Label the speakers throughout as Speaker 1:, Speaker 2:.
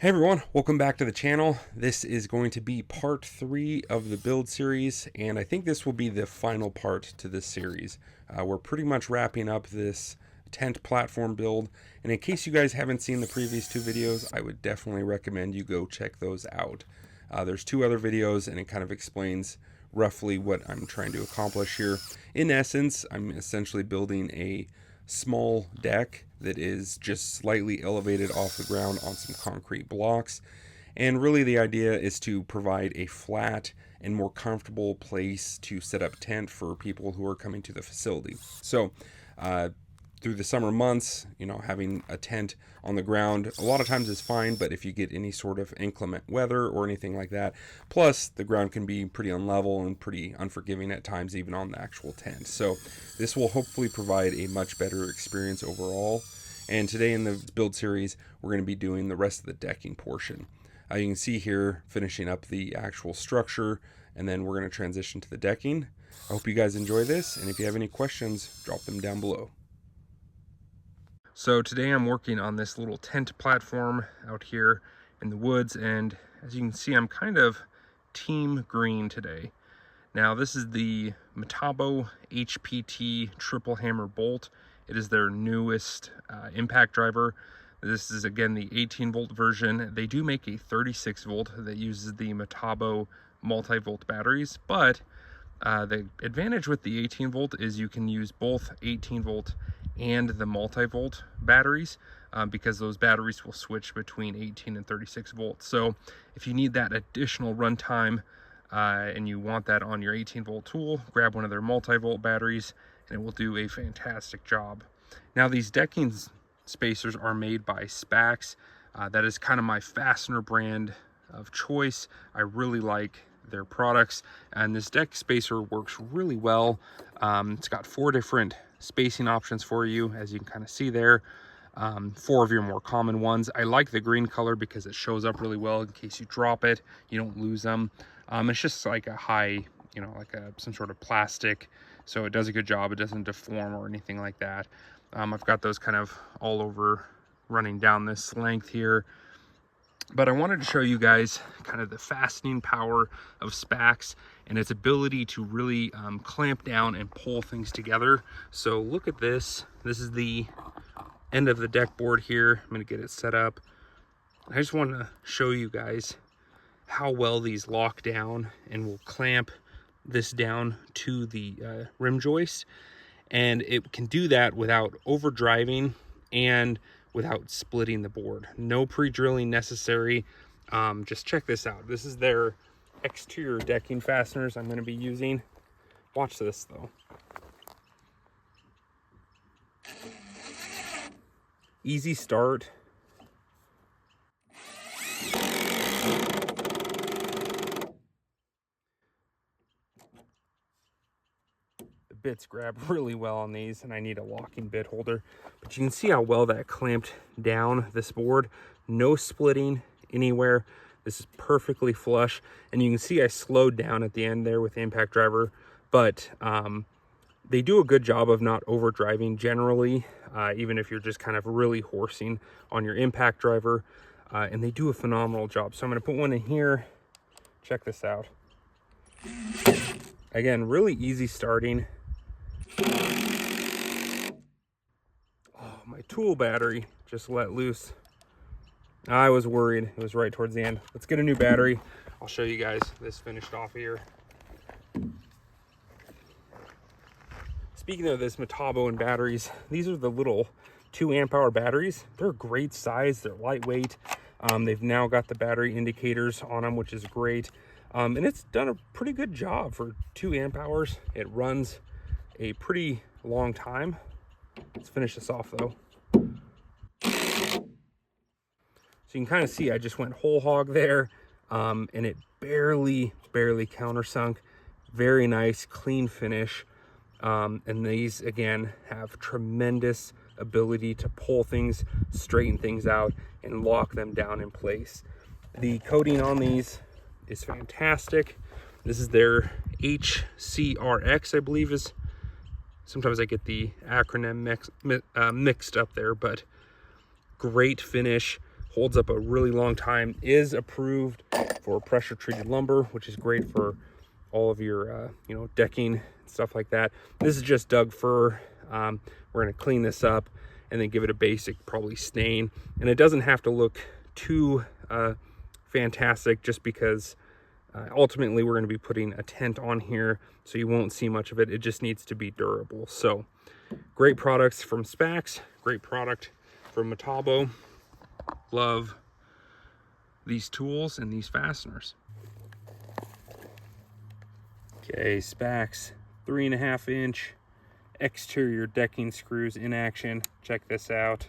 Speaker 1: Hey everyone, welcome back to the channel. This is going to be part 3 of the build series, and I think this will be the final part to this series. We're pretty much wrapping up this tent platform build, and in case you guys haven't seen the previous 2 videos, I would definitely recommend you go check those out. There's 2 other videos, and it kind of explains roughly what I'm trying to accomplish here. In essence, I'm essentially building a small deck that is just slightly elevated off the ground on some concrete blocks, and really the idea is to provide a flat and more comfortable place to set up tent for people who are coming to the facility. So through the summer months, having a tent on the ground a lot of times is fine, but if you get any sort of inclement weather or anything like that, plus the ground can be pretty unlevel and pretty unforgiving at times, even on the actual tent. So this will hopefully provide a much better experience overall. And today in the build series, we're going to be doing the rest of the decking portion. You can see here finishing up the actual structure, and then we're going to transition to the decking. I hope you guys enjoy this, and if you have any questions, drop them down below. So today I'm working on this little tent platform out here in the woods, and as you can see, I'm kind of team green today. Now this is the Metabo HPT triple hammer bolt. It is their newest impact driver. This is again the 18 volt version. They do make a 36 volt that uses the Metabo multi-volt batteries, but the advantage with the 18 volt is you can use both 18 volt and the multi-volt batteries because those batteries will switch between 18 and 36 volts. So if you need that additional runtime and you want that on your 18 volt tool, grab one of their multi-volt batteries and it will do a fantastic job. Now these decking spacers are made by SPAX. That is kind of my fastener brand of choice. I really like their products, and this deck spacer works really well. It's got 4 different spacing options for you, as you can kind of see there. 4 of your more common ones. I like the green color because it shows up really well in case you drop it, you don't lose them. It's just like a high, some sort of plastic, so it does a good job. It doesn't deform or anything like that. I've got those kind of all over running down this length here. But I wanted to show you guys kind of the fastening power of SPAX and its ability to really clamp down and pull things together. So look at this. This is the end of the deck board here. I'm going to get it set up. I just want to show you guys how well these lock down and will clamp this down to the rim joist. And it can do that without over driving and without splitting the board. No pre-drilling necessary. Just check this out. This is their exterior decking fasteners I'm going to be using. Watch this though. Easy start. Bits grab really well on these, and I need a locking bit holder, but you can see how well that clamped down this board. No splitting anywhere. This is perfectly flush, and you can see I slowed down at the end there with the impact driver, but they do a good job of not over driving generally, even if you're just kind of really horsing on your impact driver, and they do a phenomenal job. So I'm going to put one in here. Check this out. Again, really easy starting. Oh, my tool battery just let loose. I was worried. It was right towards the end. Let's get a new battery. I'll show you guys this finished off here. Speaking of this Metabo and batteries, these are the little 2 amp hour batteries. They're a great size. They're lightweight. They've now got the battery indicators on them, which is great. And it's done a pretty good job for 2 amp hours. It runs a pretty long time. Let's finish this off though. So you can kind of see I just went whole hog there, and it barely countersunk. Very nice, clean finish. And these again have tremendous ability to pull things, straighten things out, and lock them down in place. The coating on these is fantastic. This is their HCRX, I believe is. Sometimes I get the acronym mixed up there, but great finish. holds up a really long time, is approved for pressure treated lumber, which is great for all of your you know, decking and stuff like that. This is just Doug fir. We're going to clean this up and then give it a basic probably stain, and it doesn't have to look too fantastic, just because ultimately we're going to be putting a tent on here, so you won't see much of it. It just needs to be durable. So great products from SPAX, great product from Metabo. Love these tools and these fasteners. Okay, SPAX 3.5 inch exterior decking screws in action. Check this out.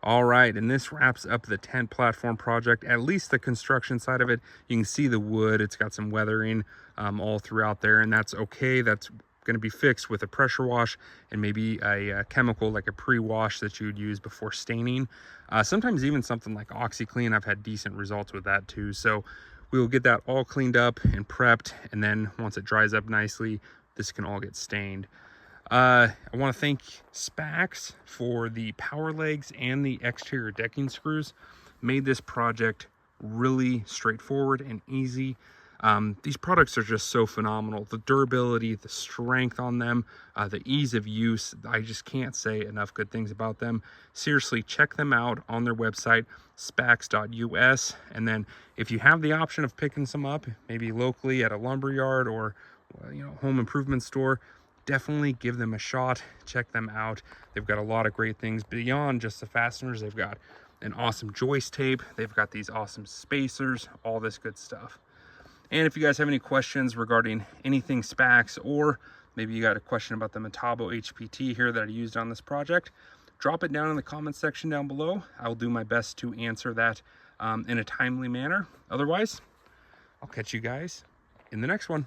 Speaker 1: All right, and this wraps up the tent platform project, at least the construction side of it. You can see the wood, it's got some weathering all throughout there, and that's okay. That's going to be fixed with a pressure wash and maybe a chemical like a pre-wash that you would use before staining. Sometimes even something like OxyClean. I've had decent results with that too. So we will get that all cleaned up and prepped, and then once it dries up nicely, this can all get stained. I want to thank SPAX for the power legs and the exterior decking screws. Made this project really straightforward and easy. These products are just so phenomenal. The durability, the strength on them, the ease of use. I just can't say enough good things about them. Seriously, check them out on their website, spax.us. And then if you have the option of picking some up, maybe locally at a lumber yard or, you know, home improvement store, definitely give them a shot. Check them out. They've got a lot of great things beyond just the fasteners. They've got an awesome joist tape. They've got these awesome spacers, all this good stuff. And if you guys have any questions regarding anything SPAX, or maybe you got a question about the Metabo HPT here that I used on this project, drop it down in the comments section down below. I'll do my best to answer that in a timely manner. Otherwise, I'll catch you guys in the next one.